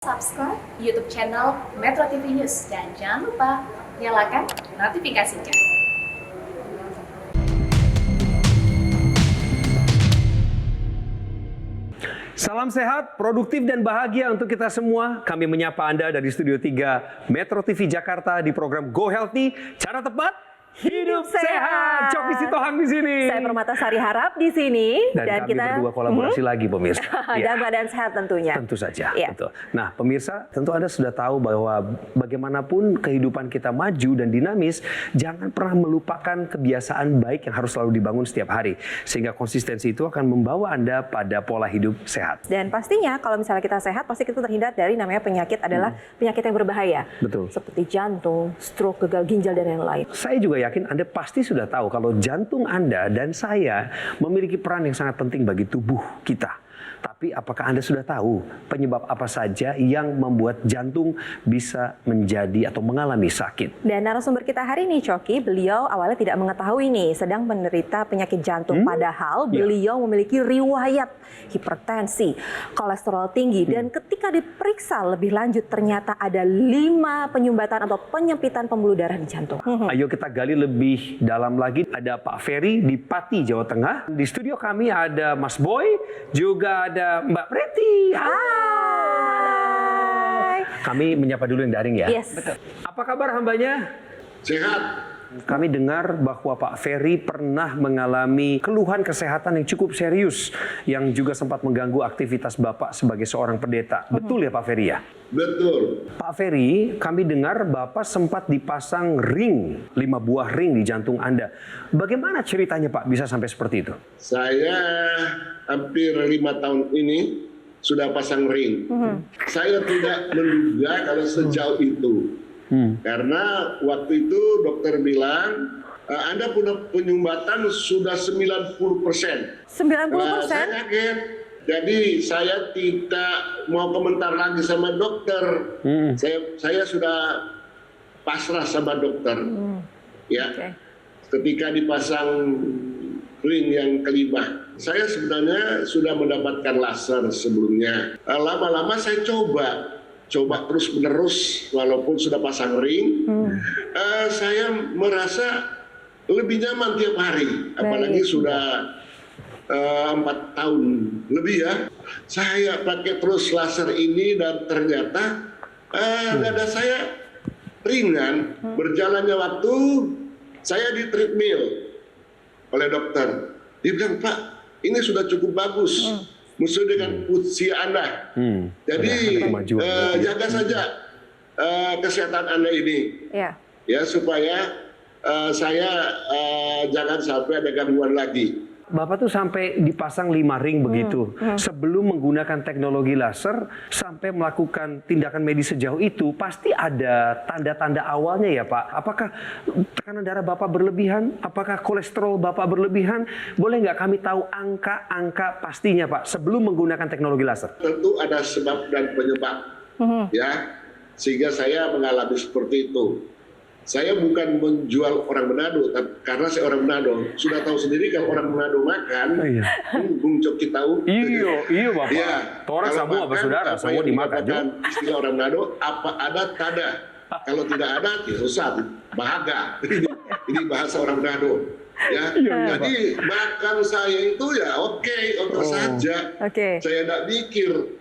Subscribe YouTube channel Metro TV News dan jangan lupa nyalakan notifikasinya. Salam sehat, produktif dan bahagia untuk kita semua. Kami menyapa Anda dari Studio 3 Metro TV Jakarta di program Go Healthy, cara tepat hidup sehat. Coki Sitohang di sini. Saya Permatasari Harap di sini dan kami kita berdua kolaborasi lagi pemirsa. Dalam keadaan sehat tentunya. Tentu saja. Ya. Betul. Nah pemirsa, tentu Anda sudah tahu bahwa bagaimanapun kehidupan kita maju dan dinamis, jangan pernah melupakan kebiasaan baik yang harus selalu dibangun setiap hari. Sehingga konsistensi itu akan membawa Anda pada pola hidup sehat. Dan pastinya kalau misalnya kita sehat, pasti kita terhindar dari namanya penyakit adalah penyakit yang berbahaya. Betul. Seperti jantung, stroke, gagal ginjal, dan yang lain. Saya juga yakin Anda pasti sudah tahu kalau jantung Anda dan saya memiliki peran yang sangat penting bagi tubuh kita. Tapi apakah Anda sudah tahu penyebab apa saja yang membuat jantung bisa menjadi atau mengalami sakit? Dan narasumber kita hari ini, Coki, beliau awalnya tidak mengetahui nih sedang menderita penyakit jantung. Padahal beliau memiliki riwayat hipertensi, kolesterol tinggi, dan ketika diperiksa lebih lanjut ternyata ada 5 penyumbatan atau penyempitan pembuluh darah di jantung. Ayo kita gali lebih dalam lagi. Ada Pak Ferry di Pati, Jawa Tengah. Di studio kami ada Mas Boy, juga ada Mbak Preti. Hai. Kami menyapa dulu yang daring ya. Yes. Betul. Apa kabar hambanya? Sehat. Kami dengar bahwa Pak Ferry pernah mengalami keluhan kesehatan yang cukup serius yang juga sempat mengganggu aktivitas Bapak sebagai seorang pendeta. Betul ya Pak Ferry ya? Betul. Pak Ferry, kami dengar Bapak sempat dipasang ring, 5 buah ring di jantung Anda. Bagaimana ceritanya Pak bisa sampai seperti itu? Saya hampir 5 tahun ini sudah pasang ring. Saya tidak menduga kalau sejauh itu. Karena waktu itu dokter bilang, Anda punya penyumbatan sudah 90%. 90%? Saya kaget. Jadi saya tidak mau komentar lagi sama dokter. Saya sudah pasrah sama dokter. Ya. Okay. Ketika dipasang ring yang kelima, saya sebenarnya sudah mendapatkan laser sebelumnya. Lama-lama saya coba terus menerus walaupun sudah pasang ring. Saya merasa lebih nyaman tiap hari, apalagi sudah 4 tahun lebih ya. Saya pakai terus laser ini dan ternyata dada saya ringan. Berjalannya waktu saya di treadmill oleh dokter. Dia bilang, Pak, ini sudah cukup bagus. Musuh dengan usia Anda. Jadi jaga saja kesehatan Anda ini. Ya supaya saya jangan sampai ada gangguan lagi. Bapak tuh sampai dipasang 5 ring begitu. Sebelum menggunakan teknologi laser sampai melakukan tindakan medis sejauh itu, pasti ada tanda-tanda awalnya ya Pak. Apakah tekanan darah Bapak berlebihan? Apakah kolesterol Bapak berlebihan? Boleh nggak kami tahu angka-angka pastinya Pak sebelum menggunakan teknologi laser? Tentu ada sebab dan penyebab, ya, sehingga saya mengalami seperti itu. Saya bukan menjual orang Manado, karena saya orang Manado. Sudah tahu sendiri kalau orang Manado makan, Bung Coki tahu. Iya Bapak. Ya, Orang semua bersaudara, semua dimakan. Istilah orang Manado, apa ada tada. Kalau tidak ada, tidak usah. Bahaga. Ini bahasa orang Manado. Ya, jadi makan saya itu ya oke saja. Saya tidak mikir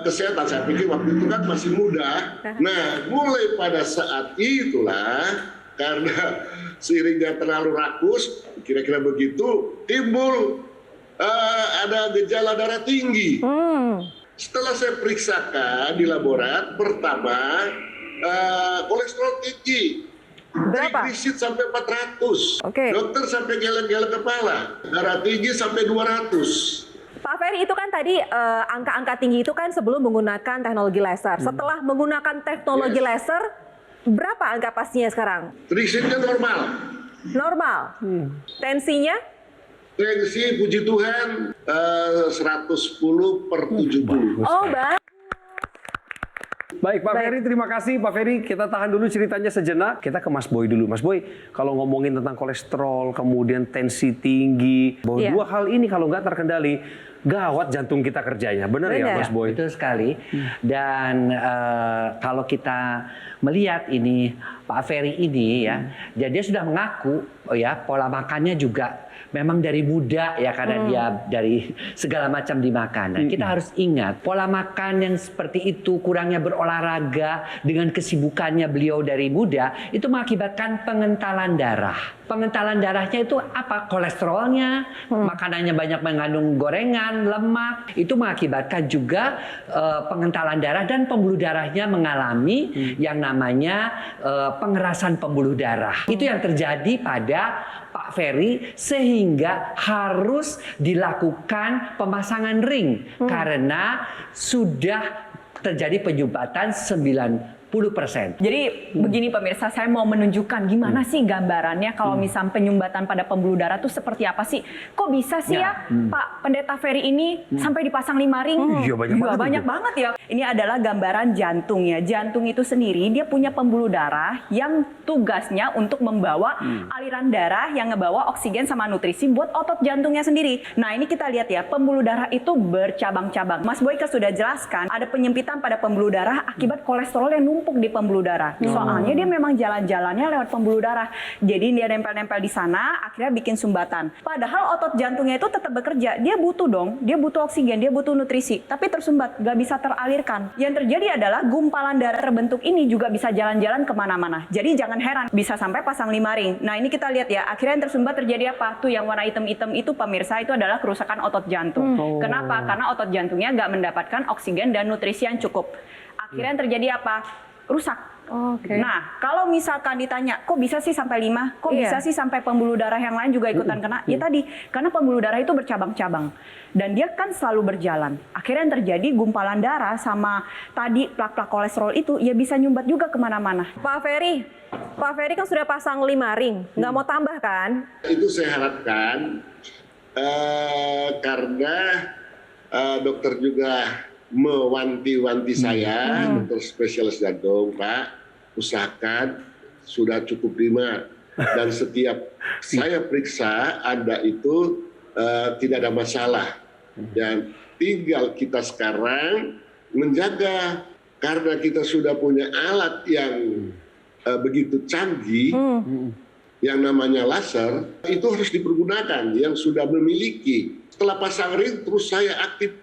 kesehatan. Saya pikir waktu itu kan masih muda. Nah, mulai pada saat itulah karena seiringnya terlalu rakus, kira-kira begitu, timbul ada gejala darah tinggi. Setelah saya periksakan di laborat, pertama kolesterol tinggi. Berapa? Trigliserid sampai 400. Dokter sampai geleng-geleng kepala. Darah tinggi sampai 200. Pak Ferry, itu kan tadi angka-angka tinggi itu kan sebelum menggunakan teknologi laser. Setelah menggunakan teknologi laser, berapa angka pastinya sekarang? Trigliseridnya normal. Normal. Tensinya? Tensi puji Tuhan 110/70. Oh, baik. Baik, Pak Ferry, terima kasih. Pak Ferry, kita tahan dulu ceritanya sejenak. Kita ke Mas Boy dulu. Mas Boy, kalau ngomongin tentang kolesterol, kemudian tensi tinggi, bahwa dua hal ini kalau nggak terkendali, gawat jantung kita kerjanya. Benar ya, Mas Boy? Betul sekali. Dan kalau kita melihat ini, Pak Ferry ini ya, dia sudah mengaku ya pola makannya juga memang dari muda ya, karena dia dari segala macam dimakan. Nah, kita harus ingat pola makan yang seperti itu, kurangnya berolahraga dengan kesibukannya beliau dari muda, itu mengakibatkan pengentalan darah. Pengentalan darahnya itu apa? Kolesterolnya, makanannya banyak mengandung gorengan, lemak, itu mengakibatkan juga pengentalan darah, dan pembuluh darahnya mengalami yang namanya pengerasan pembuluh darah. Itu yang terjadi pada Pak Ferry, sehingga harus dilakukan pemasangan ring karena sudah terjadi penyumbatan 90%. Jadi begini pemirsa, saya mau menunjukkan gimana sih gambarannya kalau misal penyumbatan pada pembuluh darah itu seperti apa sih? Kok bisa sih ya Pak Pendeta Ferry ini sampai dipasang 5 ring? Iya, banyak banget ya. Ini adalah gambaran jantung ya. Jantung itu sendiri dia punya pembuluh darah yang tugasnya untuk membawa aliran darah yang ngebawa oksigen sama nutrisi buat otot jantungnya sendiri. Nah ini kita lihat ya, pembuluh darah itu bercabang-cabang. Mas Boyke sudah jelaskan ada penyempitan pada pembuluh darah akibat kolesterol yang numpuk di pembuluh darah. Soalnya dia memang jalan-jalannya lewat pembuluh darah. Jadi dia nempel-nempel di sana, akhirnya bikin sumbatan. Padahal otot jantungnya itu tetap bekerja. Dia butuh dong, dia butuh oksigen, dia butuh nutrisi. Tapi tersumbat, gak bisa teralirkan. Yang terjadi adalah gumpalan darah terbentuk ini juga bisa jalan-jalan kemana-mana. Jadi jangan heran, bisa sampai pasang 5 ring. Nah ini kita lihat ya, akhirnya yang tersumbat terjadi apa? Tuh yang warna hitam-hitam itu pemirsa, itu adalah kerusakan otot jantung. Kenapa? Karena otot jantungnya gak mendapatkan oksigen dan nutrisi yang cukup. Akhirnya yang terjadi apa? Rusak. Nah, kalau misalkan ditanya, kok bisa sih sampai 5? Kok bisa sih sampai pembuluh darah yang lain juga ikutan kena? Ya tadi, karena pembuluh darah itu bercabang-cabang. Dan dia kan selalu berjalan. Akhirnya yang terjadi gumpalan darah sama tadi plak-plak kolesterol itu ya bisa nyumbat juga kemana-mana. Pak Ferry kan sudah pasang 5 ring, nggak mau tambah kan? Itu saya harapkan karena dokter juga mewanti-wanti saya, dokter spesialis jantung, Pak, usahakan sudah cukup 5. Dan setiap saya periksa Anda itu tidak ada masalah. Dan tinggal kita sekarang menjaga, karena kita sudah punya alat yang begitu canggih, yang namanya laser, itu harus dipergunakan, yang sudah memiliki. Setelah pasang ring, terus saya aktif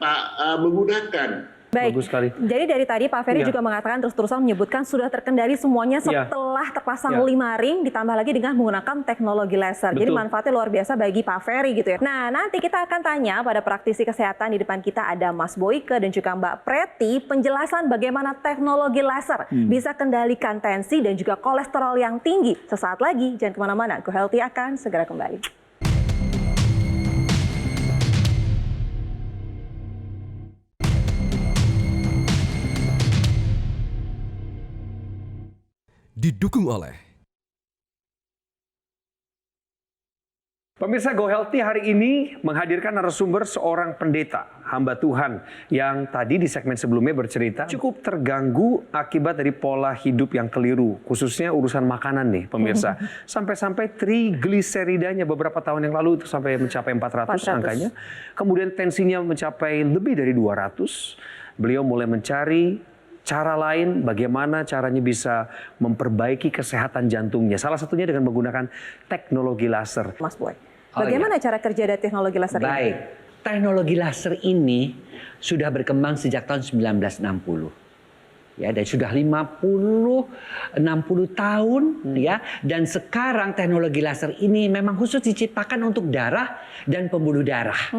menggunakan. Baik. Bagus sekali. Jadi dari tadi Pak Ferry juga mengatakan terus-terusan menyebutkan sudah terkendali semuanya setelah terpasang 5 ring, ditambah lagi dengan menggunakan teknologi laser. Jadi manfaatnya luar biasa bagi Pak Ferry gitu ya. Nah nanti kita akan tanya pada praktisi kesehatan, di depan kita ada Mas Boyke dan juga Mbak Preti, penjelasan bagaimana teknologi laser bisa kendalikan tensi dan juga kolesterol yang tinggi. Sesaat lagi, jangan kemana-mana, Go Healthy akan segera kembali. Didukung oleh Pemirsa Go Healthy hari ini menghadirkan narasumber seorang pendeta, hamba Tuhan, yang tadi di segmen sebelumnya bercerita cukup terganggu akibat dari pola hidup yang keliru, khususnya urusan makanan nih pemirsa. Sampai-sampai trigliseridanya beberapa tahun yang lalu itu sampai mencapai 400 angkanya. Kemudian tensinya mencapai lebih dari 200. Beliau mulai mencari cara lain bagaimana caranya bisa memperbaiki kesehatan jantungnya. Salah satunya dengan menggunakan teknologi laser. Mas Boy, bagaimana cara kerja dari teknologi laser ini? Baik, teknologi laser ini sudah berkembang sejak tahun 1960. Ya, dan sudah 50-60 tahun ya, dan sekarang teknologi laser ini memang khusus diciptakan untuk darah dan pembuluh darah.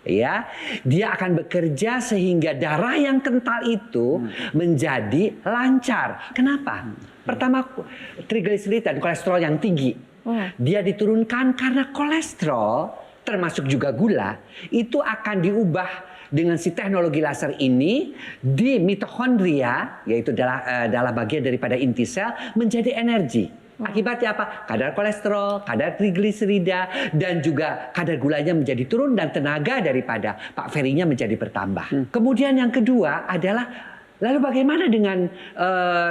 Ya, dia akan bekerja sehingga darah yang kental itu menjadi lancar. Kenapa? Pertama, trigliserid dan kolesterol yang tinggi. Dia diturunkan karena kolesterol, termasuk juga gula, itu akan diubah dengan si teknologi laser ini di mitokondria, yaitu dalam bagian daripada inti sel, menjadi energi. Akibatnya apa? Kadar kolesterol, kadar trigliserida, dan juga kadar gulanya menjadi turun, dan tenaga daripada Pak Ferry-nya menjadi bertambah. Kemudian yang kedua adalah Lalu bagaimana dengan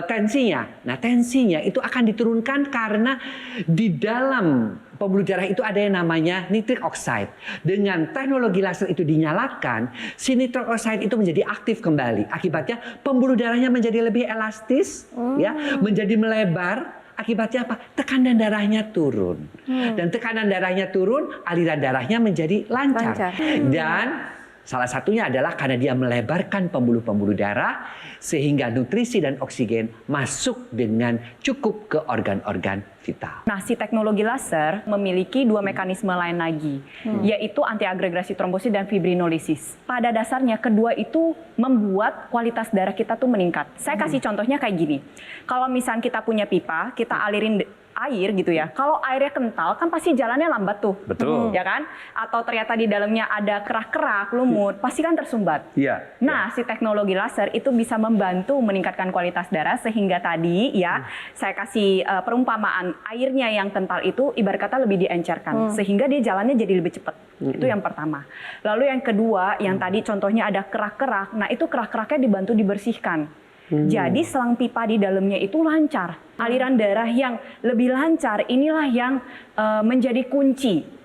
tensinya? Nah, tensinya itu akan diturunkan karena di dalam pembuluh darah itu ada yang namanya nitric oxide. Dengan teknologi laser itu dinyalakan, si nitric oxide itu menjadi aktif kembali. Akibatnya pembuluh darahnya menjadi lebih elastis, ya, menjadi melebar. Akibatnya apa? Tekanan darahnya turun. Dan tekanan darahnya turun, aliran darahnya menjadi lancar. Dan salah satunya adalah karena dia melebarkan pembuluh-pembuluh darah sehingga nutrisi dan oksigen masuk dengan cukup ke organ-organ vital. Nah, si teknologi laser memiliki dua mekanisme lain lagi, yaitu antiagregasi trombosit dan fibrinolisis. Pada dasarnya kedua itu membuat kualitas darah kita tuh meningkat. Saya kasih contohnya kayak gini. Kalau misalnya kita punya pipa, kita alirin air gitu ya. Kalau airnya kental kan pasti jalannya lambat tuh. Betul. Ya kan? Atau ternyata di dalamnya ada kerak-kerak, lumut, pasti kan tersumbat. Iya. Nah, si teknologi laser itu bisa membantu meningkatkan kualitas darah sehingga tadi ya saya kasih perumpamaan airnya yang kental itu ibarat kata lebih diencerkan sehingga dia jalannya jadi lebih cepat. Itu yang pertama. Lalu yang kedua, yang tadi contohnya ada kerak-kerak. Nah, itu kerak-keraknya dibantu dibersihkan. Jadi selang pipa di dalamnya itu lancar. Aliran darah yang lebih lancar inilah yang menjadi kunci.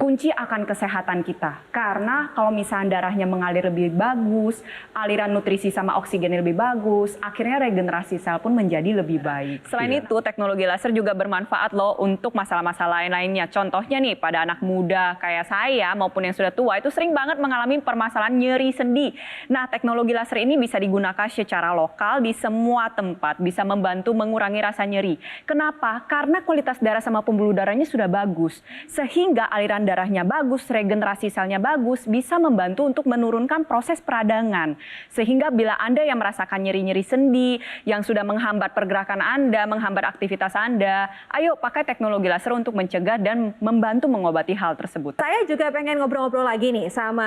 Kunci akan kesehatan kita. Karena kalau misalnya darahnya mengalir lebih bagus, aliran nutrisi sama oksigennya lebih bagus, akhirnya regenerasi sel pun menjadi lebih baik. Selain itu, teknologi laser juga bermanfaat loh untuk masalah-masalah lain-lainnya. Contohnya nih, pada anak muda kayak saya maupun yang sudah tua itu sering banget mengalami permasalahan nyeri sendi. Nah, teknologi laser ini bisa digunakan secara lokal di semua tempat, bisa membantu mengurangi rasa nyeri. Kenapa? Karena kualitas darah sama pembuluh darahnya sudah bagus, sehingga aliran darahnya bagus, regenerasi selnya bagus, bisa membantu untuk menurunkan proses peradangan. Sehingga bila Anda yang merasakan nyeri-nyeri sendi, yang sudah menghambat pergerakan Anda, menghambat aktivitas Anda, ayo pakai teknologi laser untuk mencegah dan membantu mengobati hal tersebut. Saya juga pengen ngobrol-ngobrol lagi nih sama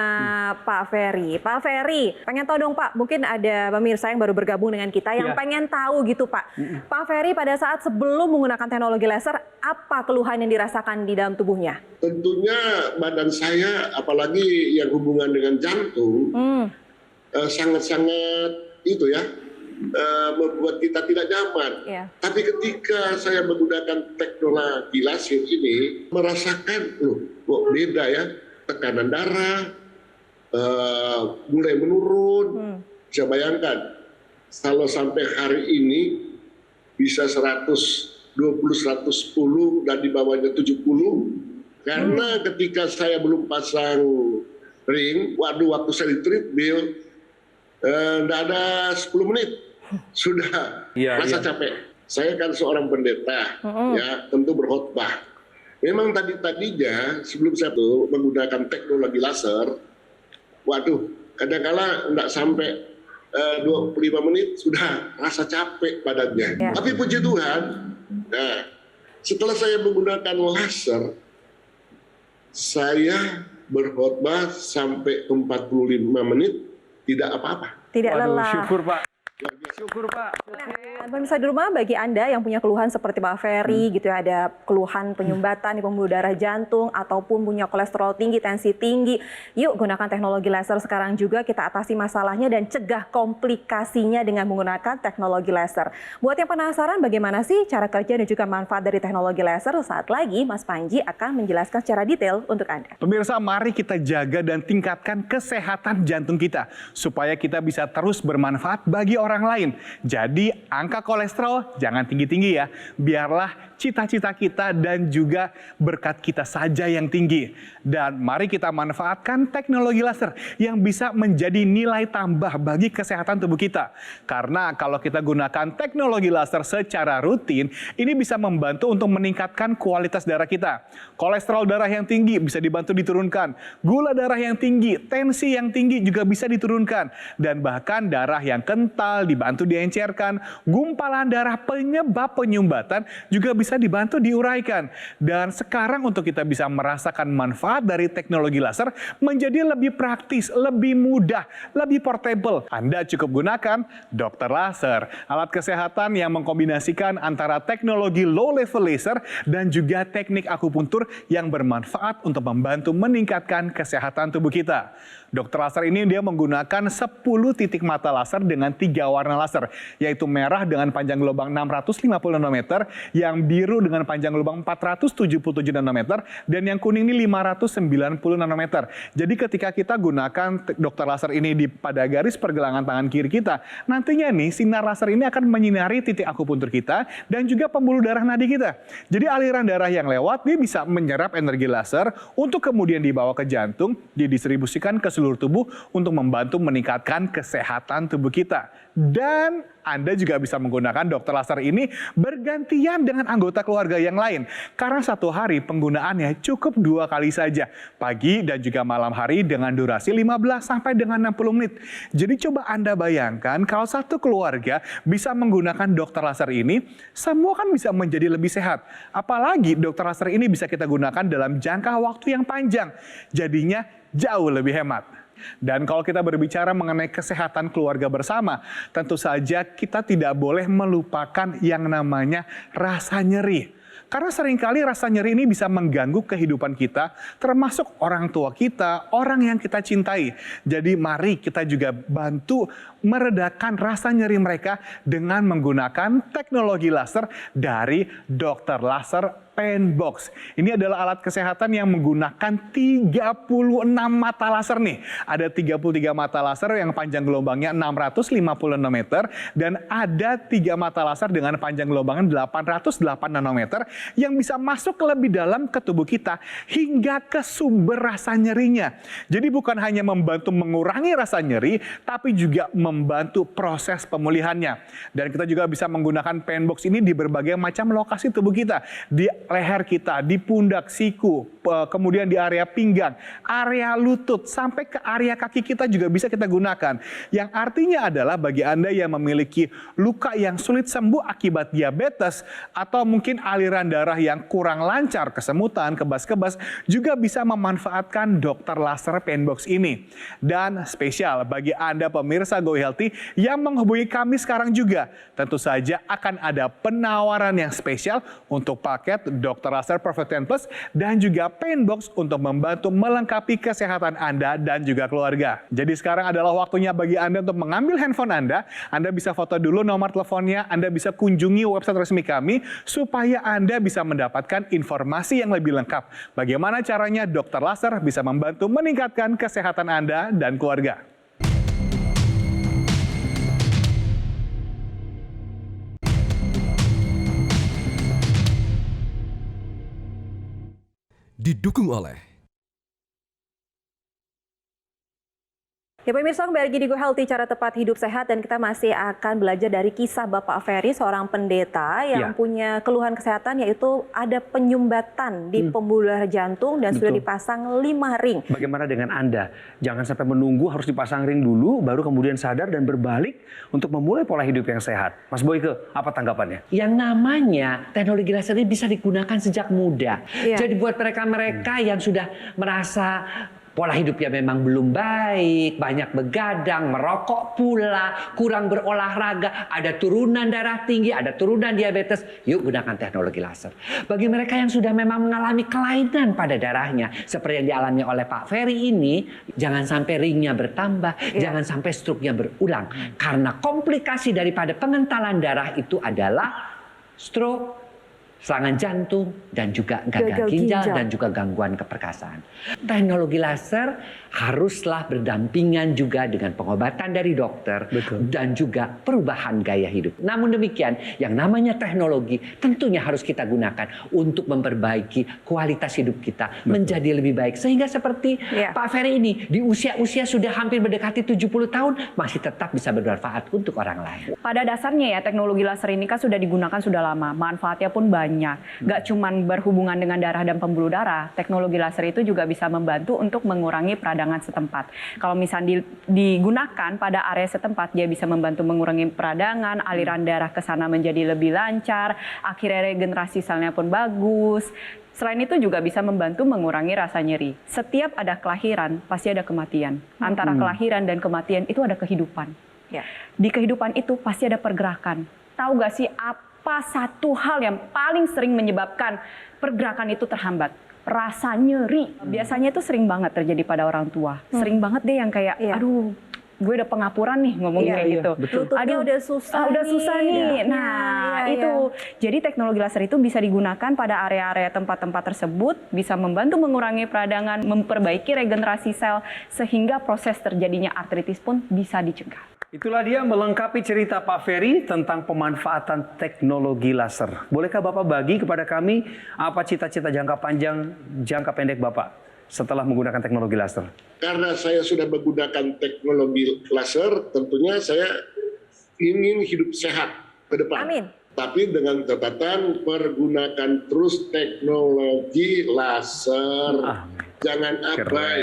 Pak Ferry. Pak Ferry, pengen tahu dong Pak, mungkin ada pemirsa yang baru bergabung dengan kita yang pengen tahu gitu Pak. Pak Ferry pada saat sebelum menggunakan teknologi laser, apa keluhan yang dirasakan di dalam tubuhnya? Tentunya badan saya, apalagi yang hubungan dengan jantung, sangat-sangat itu ya, membuat kita tidak nyaman. Tapi ketika saya menggunakan teknologi laser ini, merasakan, loh, kok beda ya, tekanan darah mulai menurun. Bisa bayangkan, kalau sampai hari ini bisa 120, 110 dan di bawahnya 70. Karena ketika saya belum pasang ring, waktu saya di treadmill, nggak ada 10 menit, sudah rasa capek. Saya kan seorang pendeta, ya tentu berkhotbah. Memang tadinya sebelum saya tuh menggunakan teknologi laser, waduh, kadang-kala nggak sampai 25 menit sudah rasa capek badannya. Tapi puji Tuhan, nah, setelah saya menggunakan laser, saya berkhotbah sampai 45 menit tidak apa-apa. Tidak lelah. Syukur Pak. Syukur Pak. Nah, pemirsa di rumah, bagi Anda yang punya keluhan seperti Pak Ferry gitu ya, ada keluhan penyumbatan di pembuluh darah jantung ataupun punya kolesterol tinggi, tensi tinggi, yuk gunakan teknologi laser sekarang juga, kita atasi masalahnya dan cegah komplikasinya dengan menggunakan teknologi laser. Buat yang penasaran bagaimana sih cara kerja dan juga manfaat dari teknologi laser, saat lagi Mas Panji akan menjelaskan secara detail untuk Anda. Pemirsa, mari kita jaga dan tingkatkan kesehatan jantung kita supaya kita bisa terus bermanfaat bagi orang lain. Jadi angka kolesterol jangan tinggi-tinggi ya. Biarlah cita-cita kita dan juga berkat kita saja yang tinggi. Dan mari kita manfaatkan teknologi laser yang bisa menjadi nilai tambah bagi kesehatan tubuh kita. Karena kalau kita gunakan teknologi laser secara rutin, ini bisa membantu untuk meningkatkan kualitas darah kita. Kolesterol darah yang tinggi bisa dibantu diturunkan. Gula darah yang tinggi, tensi yang tinggi juga bisa diturunkan. Dan bahkan darah yang kental dibantu diencerkan. Gumpalan darah penyebab penyumbatan juga bisa dibantu diuraikan. Dan sekarang untuk kita bisa merasakan manfaat dari teknologi laser menjadi lebih praktis, lebih mudah, lebih portable. Anda cukup gunakan Dr. Laser, alat kesehatan yang mengkombinasikan antara teknologi low level laser dan juga teknik akupuntur yang bermanfaat untuk membantu meningkatkan kesehatan tubuh kita. Dokter laser ini dia menggunakan 10 titik mata laser dengan 3 warna laser, yaitu merah dengan panjang gelombang 650 nanometer, yang biru dengan panjang gelombang 477 nanometer, dan yang kuning ini 590 nanometer. Jadi ketika kita gunakan dokter laser ini pada garis pergelangan tangan kiri kita, nantinya nih sinar laser ini akan menyinari titik akupuntur kita dan juga pembuluh darah nadi kita. Jadi aliran darah yang lewat dia bisa menyerap energi laser untuk kemudian dibawa ke jantung, didistribusikan ke seluruh tubuh untuk membantu meningkatkan kesehatan tubuh kita. Dan Anda juga bisa menggunakan dokter laser ini bergantian dengan anggota keluarga yang lain. Karena satu hari penggunaannya cukup 2 kali saja, pagi dan juga malam hari dengan durasi 15 sampai dengan 60 menit. Jadi coba Anda bayangkan kalau satu keluarga bisa menggunakan dokter laser ini, semua kan bisa menjadi lebih sehat. Apalagi dokter laser ini bisa kita gunakan dalam jangka waktu yang panjang. Jadinya jauh lebih hemat. Dan kalau kita berbicara mengenai kesehatan keluarga bersama, tentu saja kita tidak boleh melupakan yang namanya rasa nyeri. Karena seringkali rasa nyeri ini bisa mengganggu kehidupan kita, termasuk orang tua kita, orang yang kita cintai. Jadi mari kita juga bantu meredakan rasa nyeri mereka dengan menggunakan teknologi laser dari dokter laser Painbox. Ini adalah alat kesehatan yang menggunakan 36 mata laser nih. Ada 33 mata laser yang panjang gelombangnya 650 nanometer dan ada 3 mata laser dengan panjang gelombangnya 808 nanometer yang bisa masuk lebih dalam ke tubuh kita hingga ke sumber rasa nyerinya. Jadi bukan hanya membantu mengurangi rasa nyeri, tapi juga membantu proses pemulihannya. Dan kita juga bisa menggunakan Painbox ini di berbagai macam lokasi tubuh kita. Di leher kita, di pundak, siku, kemudian di area pinggang, area lutut, sampai ke area kaki kita juga bisa kita gunakan. Yang artinya adalah bagi Anda yang memiliki luka yang sulit sembuh akibat diabetes, atau mungkin aliran darah yang kurang lancar, kesemutan, kebas-kebas, juga bisa memanfaatkan dokter laser Painbox ini. Dan spesial bagi Anda pemirsa Go Healthy yang menghubungi kami sekarang juga, tentu saja akan ada penawaran yang spesial untuk paket dokter laser Perfect 10 Plus dan juga Painbox untuk membantu melengkapi kesehatan Anda dan juga keluarga. Jadi sekarang adalah waktunya bagi Anda untuk mengambil handphone Anda bisa foto dulu nomor teleponnya, Anda bisa kunjungi website resmi kami supaya Anda bisa mendapatkan informasi yang lebih lengkap. Bagaimana caranya dokter laser bisa membantu meningkatkan kesehatan Anda dan keluarga. Didukung oleh Ya pemirsa, kembali lagi di Go Healthy, cara tepat hidup sehat, dan kita masih akan belajar dari kisah Bapak Ferry, seorang pendeta yang punya keluhan kesehatan, yaitu ada penyumbatan di pembuluh darah jantung dan sudah dipasang 5 ring. Bagaimana dengan Anda? Jangan sampai menunggu harus dipasang ring dulu, baru kemudian sadar dan berbalik untuk memulai pola hidup yang sehat. Mas Boyke, apa tanggapannya? Yang namanya teknologi laser ini bisa digunakan sejak muda. Jadi buat mereka-mereka yang sudah merasa pola hidupnya memang belum baik, banyak begadang, merokok pula, kurang berolahraga, ada turunan darah tinggi, ada turunan diabetes, yuk gunakan teknologi laser. Bagi mereka yang sudah memang mengalami kelainan pada darahnya, seperti yang dialami oleh Pak Ferry ini, jangan sampai ringnya bertambah, jangan sampai struknya berulang. Karena komplikasi daripada pengentalan darah itu adalah stroke, serangan jantung, dan juga gagal ginjal, dan juga gangguan keperkasaan. Teknologi laser haruslah berdampingan juga dengan pengobatan dari dokter dan juga perubahan gaya hidup. Namun demikian, yang namanya teknologi tentunya harus kita gunakan untuk memperbaiki kualitas hidup kita menjadi lebih baik. Sehingga seperti Pak Ferry ini, di usia-usia sudah hampir mendekati 70 tahun, masih tetap bisa bermanfaat untuk orang lain. Pada dasarnya ya, teknologi laser ini kan sudah digunakan sudah lama, manfaatnya pun banyak. Gak cuman berhubungan dengan darah dan pembuluh darah, teknologi laser itu juga bisa membantu untuk mengurangi peradangan setempat. Kalau misalnya digunakan pada area setempat, dia bisa membantu mengurangi peradangan, aliran darah ke sana menjadi lebih lancar, akhirnya regenerasi selnya pun bagus. Selain itu juga bisa membantu mengurangi rasa nyeri. Setiap ada kelahiran, pasti ada kematian. Antara kelahiran dan kematian itu ada kehidupan. Di kehidupan itu pasti ada pergerakan. Tahu gak sih apa satu hal yang paling sering menyebabkan pergerakan itu terhambat? rasa nyeri. Biasanya itu sering banget terjadi pada orang tua. Sering banget deh yang kayak, Iya. aduh, gue udah pengapuran nih ngomong kayak gitu. Lututnya udah susah udah nih. susah nih. Iya. Nah, Iya, itu. Jadi teknologi laser itu bisa digunakan pada area-area tempat-tempat tersebut, bisa membantu mengurangi peradangan, memperbaiki regenerasi sel, sehingga proses terjadinya artritis pun bisa dicegah. Itulah dia melengkapi cerita Pak Ferry tentang pemanfaatan teknologi laser. Bolehkah Bapak bagi kepada kami apa cita-cita jangka panjang, jangka pendek Bapak setelah menggunakan teknologi laser? Karena saya sudah menggunakan teknologi laser, tentunya saya ingin hidup sehat ke depan. Amin. Tapi dengan catatan pergunakan terus teknologi laser. Jangan abai.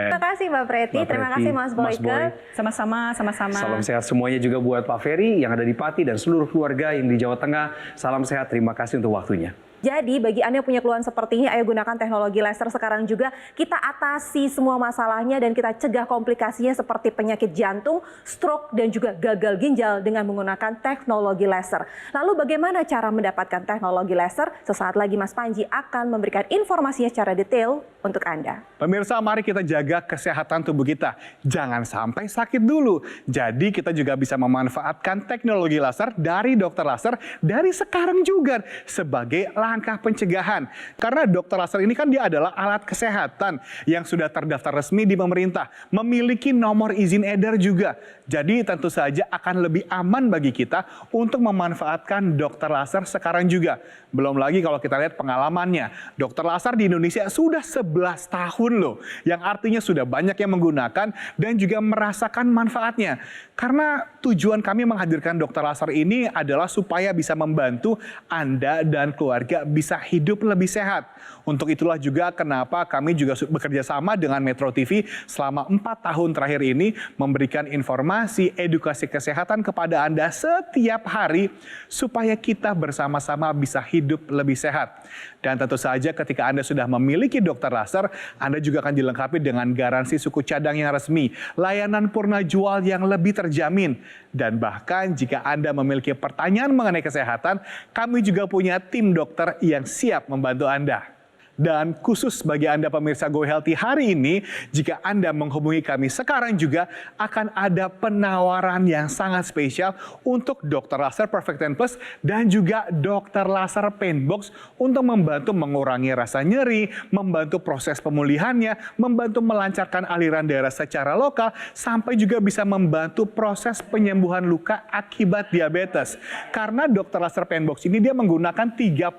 Terima kasih Mbak Preti, Mbak terima Preti, kasih Mas Boyke. Sama-sama. Salam sehat semuanya juga buat Pak Ferry yang ada di Pati dan seluruh keluarga yang di Jawa Tengah. Salam sehat, terima kasih untuk waktunya. Jadi bagi Anda yang punya keluhan seperti ini, ayo gunakan teknologi laser sekarang juga. Kita atasi semua masalahnya dan kita cegah komplikasinya seperti penyakit jantung, stroke, dan juga gagal ginjal dengan menggunakan teknologi laser. Lalu bagaimana cara mendapatkan teknologi laser? Sesaat lagi Mas Panji akan memberikan informasinya secara detail untuk Anda. Pemirsa, mari kita jaga kesehatan tubuh kita. Jangan sampai sakit dulu. Jadi kita juga bisa memanfaatkan teknologi laser dari dokter laser dari sekarang juga sebagai langkah pencegahan. Karena dokter laser ini kan dia adalah alat kesehatan yang sudah terdaftar resmi di pemerintah, memiliki nomor izin edar juga. Jadi tentu saja akan lebih aman bagi kita untuk memanfaatkan dokter laser sekarang juga. Belum lagi kalau kita lihat pengalamannya, dokter laser di Indonesia sudah 11 tahun loh, yang artinya sudah banyak yang menggunakan dan juga merasakan manfaatnya. Karena tujuan kami menghadirkan dokter laser ini adalah supaya bisa membantu Anda dan keluarga bisa hidup lebih sehat. Untuk itulah juga kenapa kami juga bekerja sama dengan Metro TV selama 4 tahun terakhir ini memberikan informasi, edukasi kesehatan kepada Anda setiap hari supaya kita bersama-sama bisa hidup lebih sehat. Dan tentu saja ketika Anda sudah memiliki dokter laser, Anda juga akan dilengkapi dengan garansi suku cadang yang resmi, layanan purna jual yang lebih terjamin. Dan bahkan jika Anda memiliki pertanyaan mengenai kesehatan, kami juga punya tim dokter yang siap membantu Anda. Dan khusus bagi Anda pemirsa Go Healthy hari ini, jika Anda menghubungi kami sekarang juga akan ada penawaran yang sangat spesial untuk dokter laser Perfect 10 Plus dan juga dokter laser Painbox untuk membantu mengurangi rasa nyeri, membantu proses pemulihannya, membantu melancarkan aliran darah secara lokal, sampai juga bisa membantu proses penyembuhan luka akibat diabetes. Karena dokter laser Painbox ini dia menggunakan 36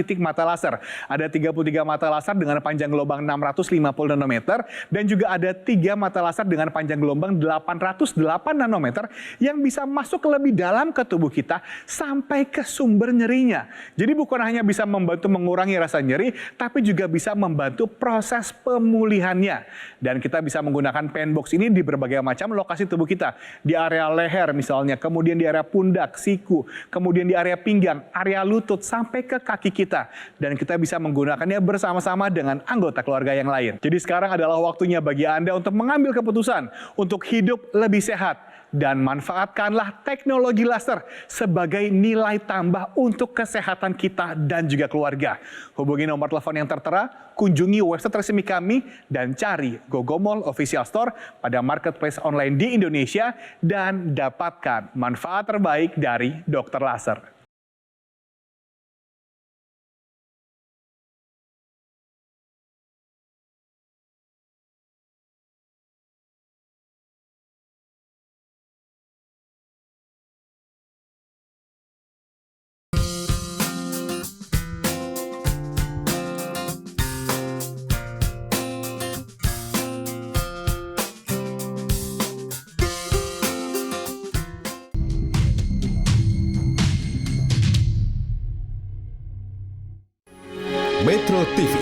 titik mata laser. Ada 33 mata laser dengan panjang gelombang 650 nanometer dan juga ada 3 mata laser dengan panjang gelombang 808 nanometer yang bisa masuk lebih dalam ke tubuh kita sampai ke sumber nyerinya. Jadi bukan hanya bisa membantu mengurangi rasa nyeri, tapi juga bisa membantu proses pemulihannya. Dan kita bisa menggunakan Painbox ini di berbagai macam lokasi tubuh kita. Di area leher misalnya, kemudian di area pundak, siku, kemudian di area pinggang, area lutut, sampai ke kaki kita. Dan kita bisa menggunakannya bersama-sama dengan anggota keluarga yang lain. Jadi sekarang adalah waktunya bagi Anda untuk mengambil keputusan untuk hidup lebih sehat dan manfaatkanlah teknologi laser sebagai nilai tambah untuk kesehatan kita dan juga keluarga. Hubungi nomor telepon yang tertera, kunjungi website resmi kami dan cari Gogomall Official Store pada marketplace online di Indonesia dan dapatkan manfaat terbaik dari dokter laser. Metro TV,